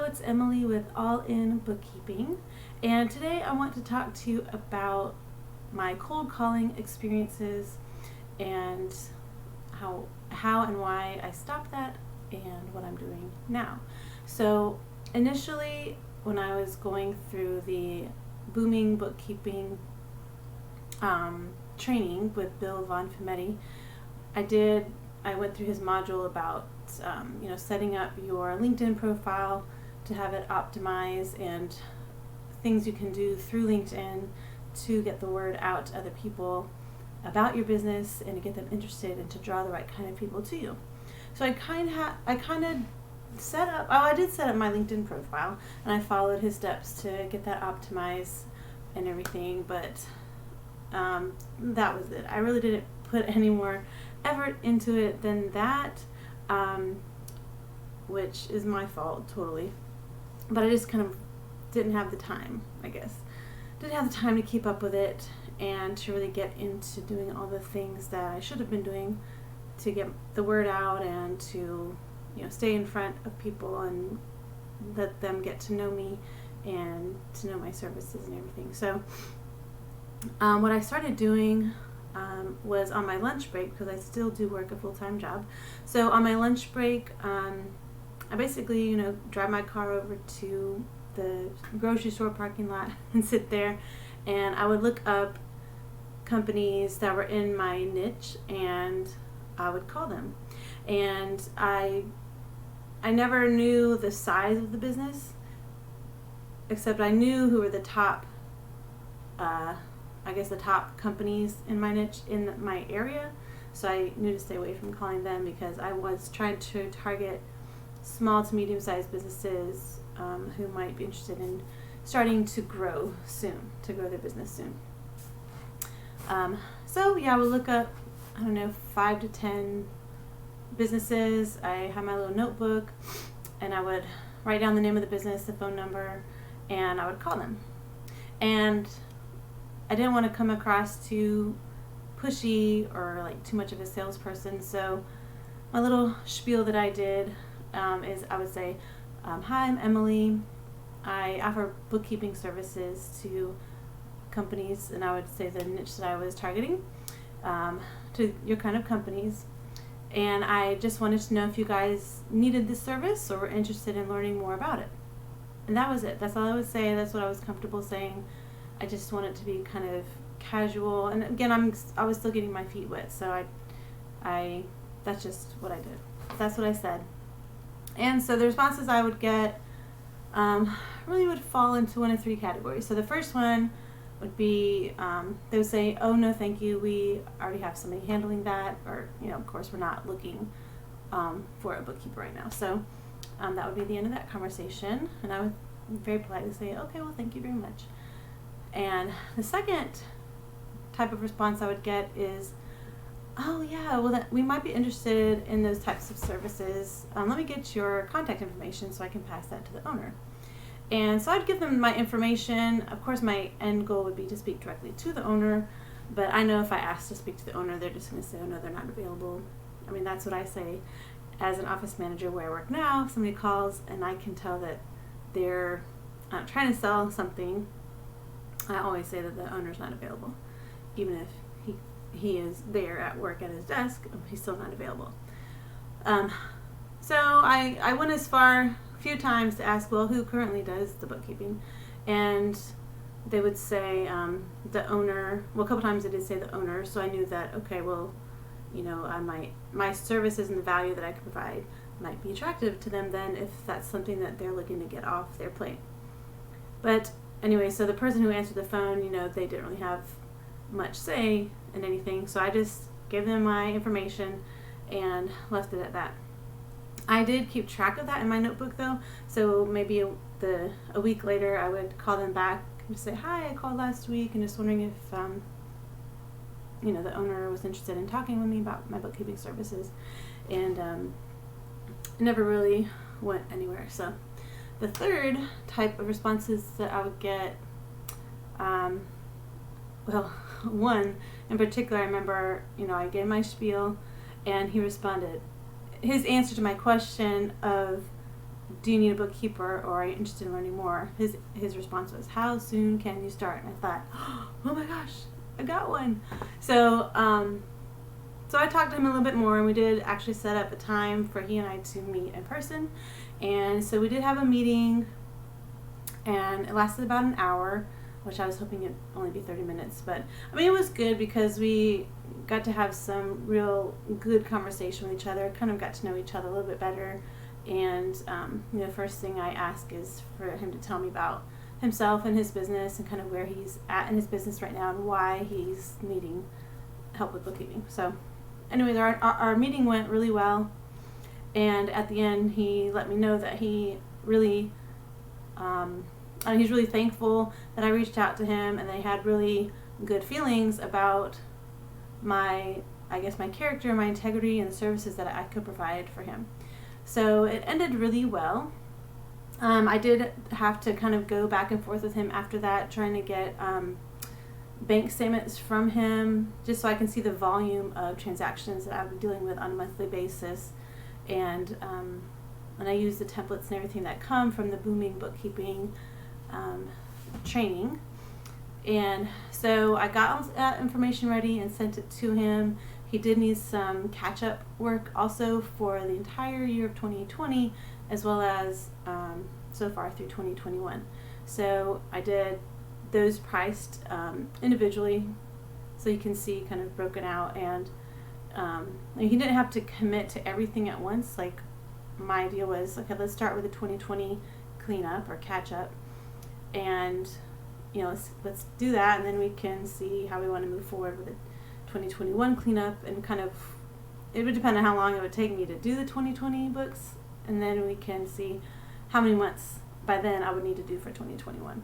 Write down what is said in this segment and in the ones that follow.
it's Emily with All In Bookkeeping, and today I want to talk to you about my cold calling experiences and how and why I stopped that and what I'm doing now. So initially, when I was going through the booming bookkeeping training with Bill Von Fumetti, I went through his module about setting up your LinkedIn profile to have it optimized and things you can do through LinkedIn to get the word out to other people about your business and to get them interested and to draw the right kind of people to you. So I did set up my LinkedIn profile and I followed his steps to get that optimized and everything, but that was it. I really didn't put any more effort into it than that, which is my fault totally. But I just kind of didn't have the time, I guess. Didn't have the time to keep up with it and to really get into doing all the things that I should have been doing to get the word out and to stay in front of people and let them get to know me and to know my services and everything. So what I started doing was on my lunch break, because I still do work a full-time job. So on my lunch break, I basically, drive my car over to the grocery store parking lot and sit there, and I would look up companies that were in my niche and I would call them. And I never knew the size of the business, except I knew who were the top the top companies in my niche in my area. So I knew to stay away from calling them because I was trying to target small to medium-sized businesses who might be interested in starting to grow their business soon. I would look up, 5 to 10 businesses. I had my little notebook and I would write down the name of the business, the phone number, and I would call them. And I didn't want to come across too pushy or like too much of a salesperson. So my little spiel that I did is I would say, hi, I'm Emily. I offer bookkeeping services to companies, and I would say the niche that I was targeting to your kind of companies. And I just wanted to know if you guys needed this service or were interested in learning more about it. And that was it. That's all I would say. That's what I was comfortable saying. I just want it to be kind of casual. And again, I was still getting my feet wet, so I that's just what I did. That's what I said. And so the responses I would get really would fall into one of three categories. So the first one would be they would say, "Oh no, thank you. We already have somebody handling that," or of course, we're not looking for a bookkeeper right now. So that would be the end of that conversation, and I would very politely say, "Okay, well, thank you very much." And the second type of response I would get is, "Oh yeah, well we might be interested in those types of services. Let me get your contact information so I can pass that to the owner." And so I'd give them my information. Of course, my end goal would be to speak directly to the owner, but I know if I ask to speak to the owner, they're just going to say, "Oh no, they're not available." I mean, that's what I say as an office manager where I work now. If somebody calls and I can tell that they're trying to sell something, I always say that the owner's not available. Even if he is there at work at his desk, he's still not available. So I went as far a few times to ask, well, who currently does the bookkeeping? And they would say the owner. Well, a couple times they did say the owner, so I knew that, okay, well, my services and the value that I could provide might be attractive to them then if that's something that they're looking to get off their plate. But anyway, so the person who answered the phone, they didn't really have much say in anything, so I just gave them my information and left it at that. I did keep track of that in my notebook though, so maybe a week later I would call them back and just say, "Hi, I called last week and just wondering if the owner was interested in talking with me about my bookkeeping services," and it never really went anywhere. So the third type of responses that I would get, one in particular, I remember, I gave my spiel and he responded. His answer to my question of, do you need a bookkeeper, or are you interested in learning more? His response was, how soon can you start? And I thought, oh my gosh, I got one. So so I talked to him a little bit more, and we did actually set up a time for he and I to meet in person. And so we did have a meeting, and it lasted about an hour, which I was hoping it'd only be 30 minutes. But I mean, it was good because we got to have some real good conversation with each other, kind of got to know each other a little bit better. And the first thing I ask is for him to tell me about himself and his business, and kind of where he's at in his business right now and why he's needing help with bookkeeping. So anyways, our meeting went really well, and at the end he let me know that he really he's really thankful that I reached out to him, and they had really good feelings about my character, my integrity, and the services that I could provide for him. So it ended really well. I did have to kind of go back and forth with him after that, trying to get bank statements from him just so I can see the volume of transactions that I've been dealing with on a monthly basis. And I use the templates and everything that come from the Bookkeeping training. And so I got all that information ready and sent it to him. He did need some catch-up work also for the entire year of 2020, as well as so far through 2021. So I did those priced individually, so you can see kind of broken out. And he didn't have to commit to everything at once. Like, my idea was, okay, let's start with the 2020 cleanup or catch-up, and let's do that, and then we can see how we want to move forward with the 2021 cleanup. And kind of, it would depend on how long it would take me to do the 2020 books, and then we can see how many months by then I would need to do for 2021.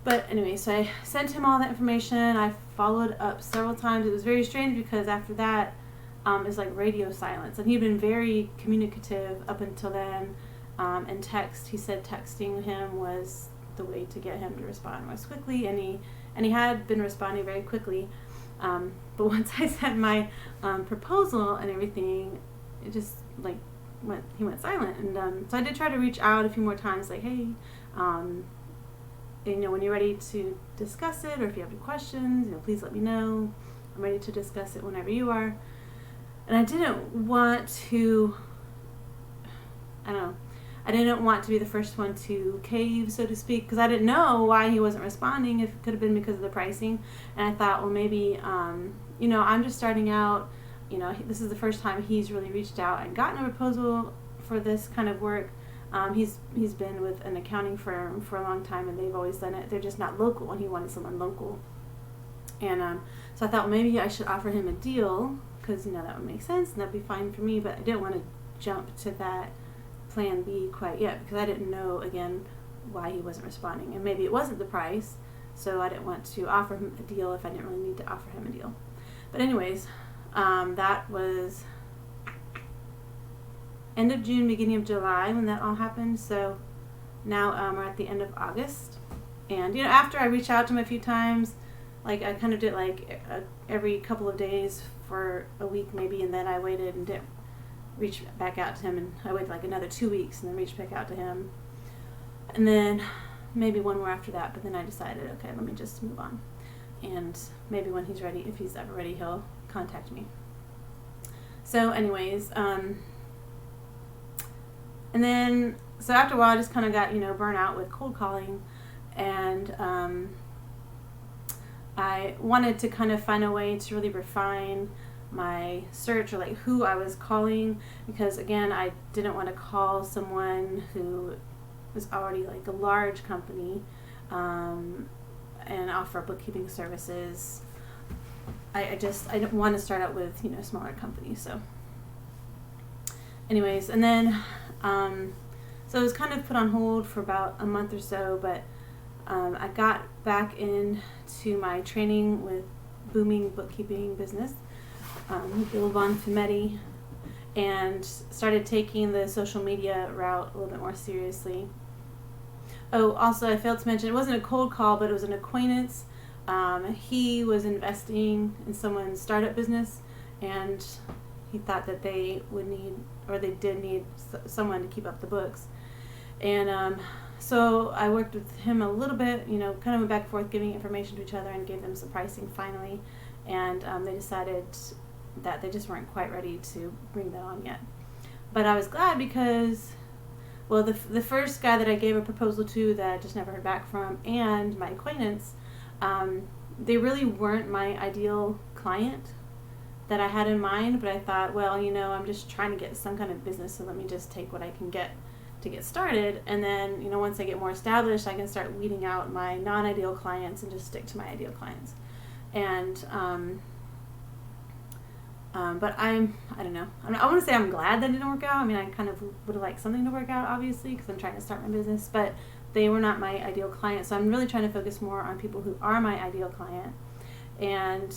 But anyway, so I sent him all that information. I followed up several times. It was very strange because after that, it's like radio silence, and he'd been very communicative up until then. And text, he said texting him was the way to get him to respond most quickly, and he had been responding very quickly. But once I sent my proposal and everything, it just he went silent. And so I did try to reach out a few more times, like, hey, when you're ready to discuss it, or if you have any questions, please let me know. I'm ready to discuss it whenever you are. And I didn't want to be the first one to cave, so to speak, because I didn't know why he wasn't responding. If it could have been because of the pricing. And I thought, well, maybe, I'm just starting out. This is the first time he's really reached out and gotten a proposal for this kind of work. He's been with an accounting firm for a long time, and they've always done it. They're just not local, and he wanted someone local. And so I thought, well, maybe I should offer him a deal, because that would make sense and that'd be fine for me. But I didn't want to jump to that plan B quite yet, because I didn't know, again, why he wasn't responding, and maybe it wasn't the price, so I didn't want to offer him a deal if I didn't really need to offer him a deal. But anyways, that was end of June, beginning of July when that all happened. So now we're at the end of August, and after I reached out to him a few times, like I kind of did every couple of days for a week maybe, and then I waited and didn't reach back out to him, and I waited another 2 weeks and then reached back out to him, and then maybe one more after that. But then I decided, okay, let me just move on, and maybe when he's ready, if he's ever ready, he'll contact me. So anyways, and then so after a while I just kind of got burnt out with cold calling, and I wanted to kind of find a way to really refine my search, or who I was calling, because again, I didn't want to call someone who was already a large company and offer bookkeeping services. I didn't want to start out with smaller companies. So anyways, and then so it was kind of put on hold for about a month or so, but I got back into my training with Booming Bookkeeping Business, Bill Von Fumetti, and started taking the social media route a little bit more seriously. Oh, also I failed to mention, it wasn't a cold call, but it was an acquaintance. He was investing in someone's startup business, and he thought that they would need, or they did need, someone to keep up the books. And so I worked with him a little bit, kind of went back and forth giving information to each other and gave them some pricing finally. And they decided that they just weren't quite ready to bring that on yet. But I was glad because, well, the first guy that I gave a proposal to that I just never heard back from, and my acquaintance, they really weren't my ideal client that I had in mind. But I thought, well, I'm just trying to get some kind of business, so let me just take what I can get to get started. And then, once I get more established, I can start weeding out my non-ideal clients and just stick to my ideal clients. And but I don't know. I want to say I'm glad that didn't work out. I mean, I kind of would have liked something to work out, obviously, because I'm trying to start my business. But they were not my ideal client, so I'm really trying to focus more on people who are my ideal client. And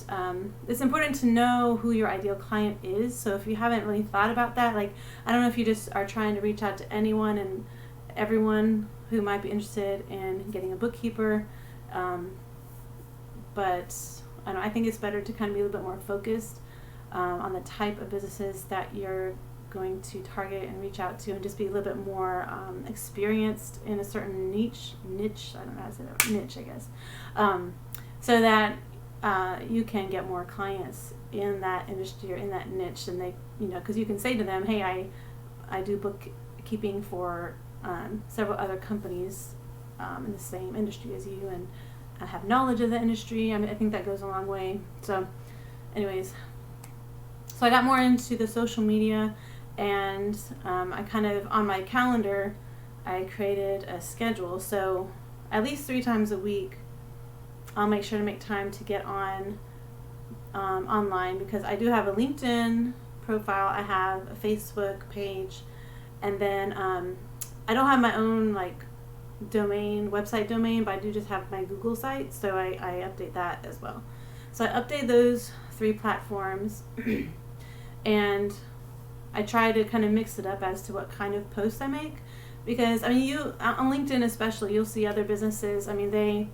it's important to know who your ideal client is. So if you haven't really thought about that, like, I don't know if you just are trying to reach out to anyone and everyone who might be interested in getting a bookkeeper. But I think it's better to kind of be a little bit more focused on the type of businesses that you're going to target and reach out to, and just be a little bit more experienced in a certain niche, I don't know how to say that, niche, I guess, so that you can get more clients in that industry or in that niche. And they, because you can say to them, hey, I do bookkeeping for several other companies in the same industry as you, and I have knowledge of the industry. I mean, I think that goes a long way. So anyways, so I got more into the social media, and I kind of, on my calendar, I created a schedule. So at least 3 times a week, I'll make sure to make time to get on online, because I do have a LinkedIn profile, I have a Facebook page, and then I don't have my own website domain, but I do just have my Google site, so I update that as well. So I update those 3 platforms, and I try to kind of mix it up as to what kind of posts I make, because on LinkedIn especially, you'll see other businesses, they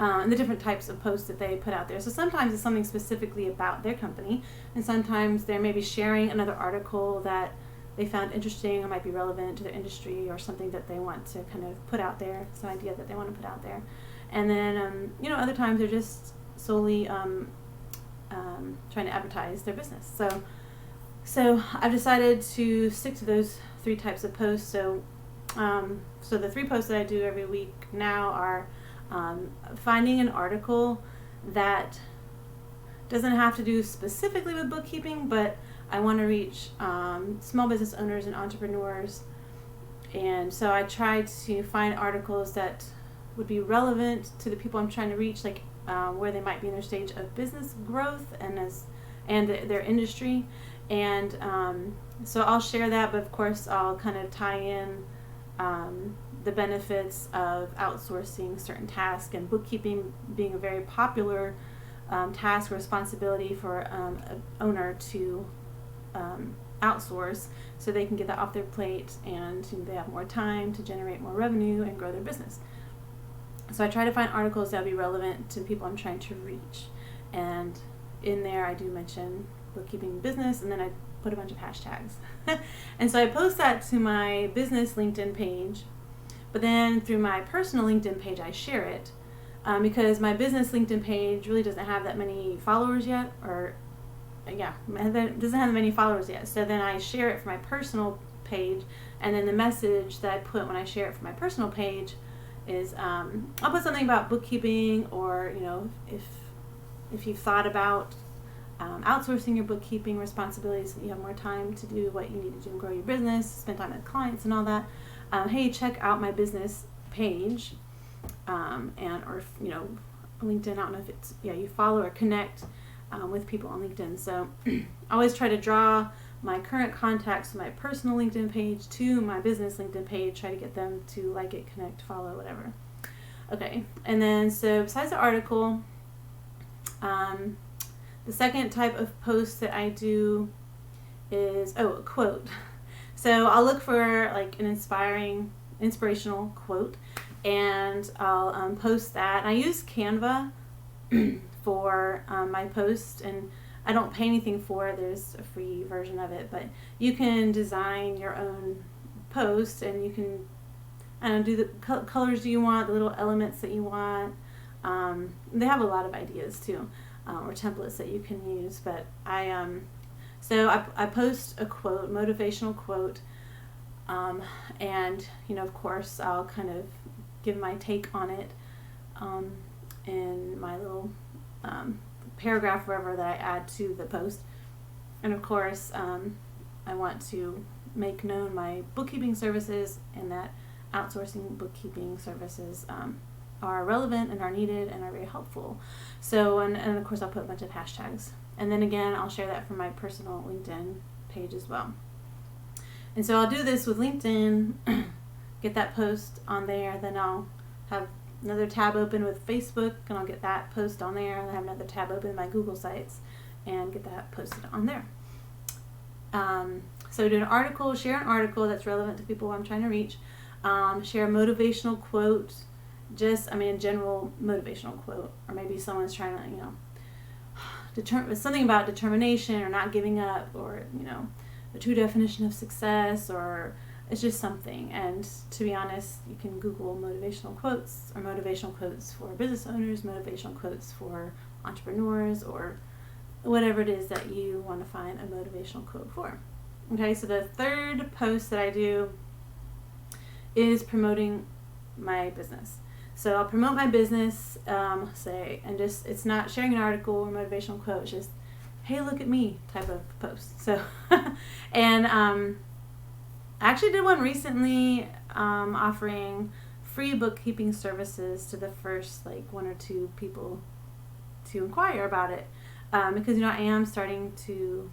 and the different types of posts that they put out there. So sometimes it's something specifically about their company, and sometimes they're maybe sharing another article that they found interesting or might be relevant to their industry, or something that they want to kind of put out there, some idea that they want to put out there. And then, other times they're just solely trying to advertise their business. So I've decided to stick to those 3 types of posts. So the 3 posts that I do every week now are finding an article that doesn't have to do specifically with bookkeeping, but I want to reach small business owners and entrepreneurs. And so I try to find articles that would be relevant to the people I'm trying to reach, like where they might be in their stage of business growth and their industry. And so I'll share that, but of course I'll kind of tie in the benefits of outsourcing certain tasks, and bookkeeping being a very popular task or responsibility for an owner to outsource, so they can get that off their plate, and they have more time to generate more revenue and grow their business. So I try to find articles that will be relevant to the people I'm trying to reach, and in there I do mention bookkeeping business, and then I put a bunch of hashtags. And so I post that to my business LinkedIn page, but then through my personal LinkedIn page I share it, because my business LinkedIn page really doesn't have that many followers yet, it doesn't have many followers yet. So then I share it for my personal page, and then the message that I put when I share it for my personal page is I'll put something about bookkeeping, or if you've thought about outsourcing your bookkeeping responsibilities, so that you have more time to do what you need to do and grow your business, spend time with clients and all that. Hey, check out my business page, or LinkedIn. I don't know if it's you follow or connect with people on LinkedIn. So I always try to draw my current contacts from my personal LinkedIn page to my business LinkedIn page, try to get them to like it, connect, follow, whatever. Okay, and then so besides the article, the second type of post that I do is a quote. So I'll look for like an inspirational quote, and I'll post that. And I use Canva for my post, and I don't pay anything for it. There's a free version of it, but you can design your own post, and you can, I don't know, do the colors you want, the little elements that you want. They have a lot of ideas too, or templates that you can use. But so I post a quote, motivational quote, and of course I'll kind of give my take on it in my little paragraph wherever that I add to the post. And of course I want to make known my bookkeeping services, and that outsourcing bookkeeping services are relevant and are needed and are very helpful. So, and of course I'll put a bunch of hashtags. And then again, I'll share that from my personal LinkedIn page as well. And so I'll do this with LinkedIn, get that post on there, then I'll have another tab open with Facebook, and I'll get that post on there, and I have another tab open in my Google Sites and get that posted on there. So do an article, share an article that's relevant to people I'm trying to reach, share a motivational quote, a general motivational quote, or maybe someone's trying to, something about determination or not giving up, or, the true definition of success, or it's just something. And to be honest, you can Google motivational quotes, or motivational quotes for business owners, motivational quotes for entrepreneurs, or whatever it is that you want to find a motivational quote for. Okay, so the third post that I do is promoting my business. So I'll promote my business, it's not sharing an article or motivational quote, it's just, hey, look at me type of post. So, and I actually did one recently offering free bookkeeping services to the first one or two people to inquire about it, because I am starting to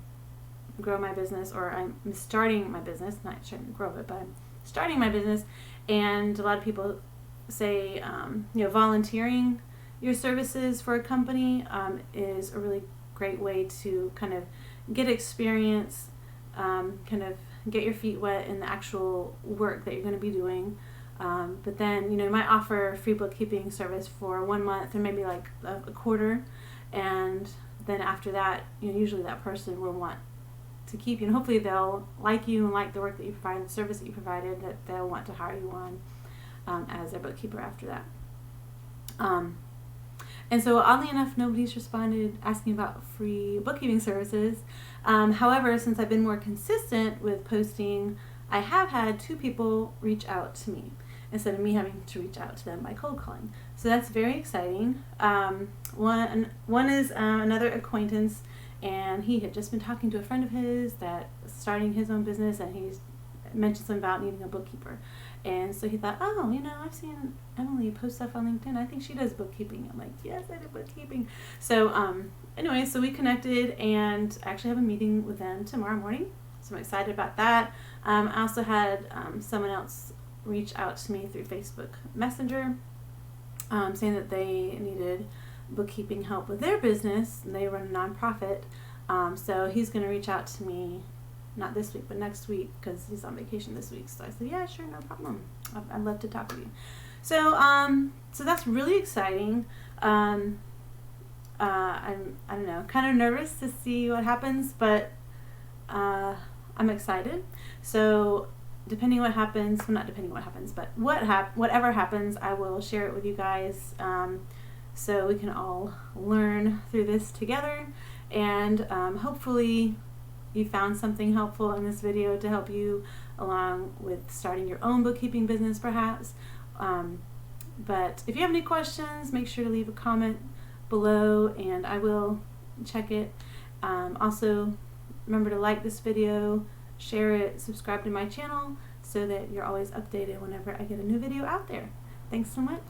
grow my business, or I'm starting my business, not trying to grow it, but I'm starting my business, and a lot of people say volunteering your services for a company is a really great way to kind of get experience, kind of get your feet wet in the actual work that you're going to be doing. But then, you might offer a free bookkeeping service for 1 month, or maybe like a quarter. And then after that, usually that person will want to keep you. And hopefully they'll like you and like the work that you provide, the service that you provided, that they'll want to hire you on as their bookkeeper after that. And so oddly enough, nobody's responded asking about free bookkeeping services. However, since I've been more consistent with posting, I have had 2 people reach out to me instead of me having to reach out to them by cold calling. So that's very exciting. One is another acquaintance, and he had just been talking to a friend of his that's starting his own business, and he's mentioned something about needing a bookkeeper. And so he thought, I've seen Emily post stuff on LinkedIn. I think she does bookkeeping. I'm like, yes, I do bookkeeping. So anyway, so we connected, and I actually have a meeting with them tomorrow morning. So I'm excited about that. I also had someone else reach out to me through Facebook Messenger, saying that they needed bookkeeping help with their business, and they run a nonprofit. So he's going to reach out to me, not this week, but next week, because he's on vacation this week. So I said, yeah, sure, no problem. I'd love to talk to you. So so that's really exciting. I'm I don't know, kind of nervous to see what happens, but I'm excited. So depending what happens, well, not depending what happens, but whatever happens, I will share it with you guys, so we can all learn through this together. And hopefully you found something helpful in this video to help you along with starting your own bookkeeping business, perhaps. But if you have any questions, make sure to leave a comment below, and I will check it. Also, remember to like this video, share it, subscribe to my channel so that you're always updated whenever I get a new video out there. Thanks so much.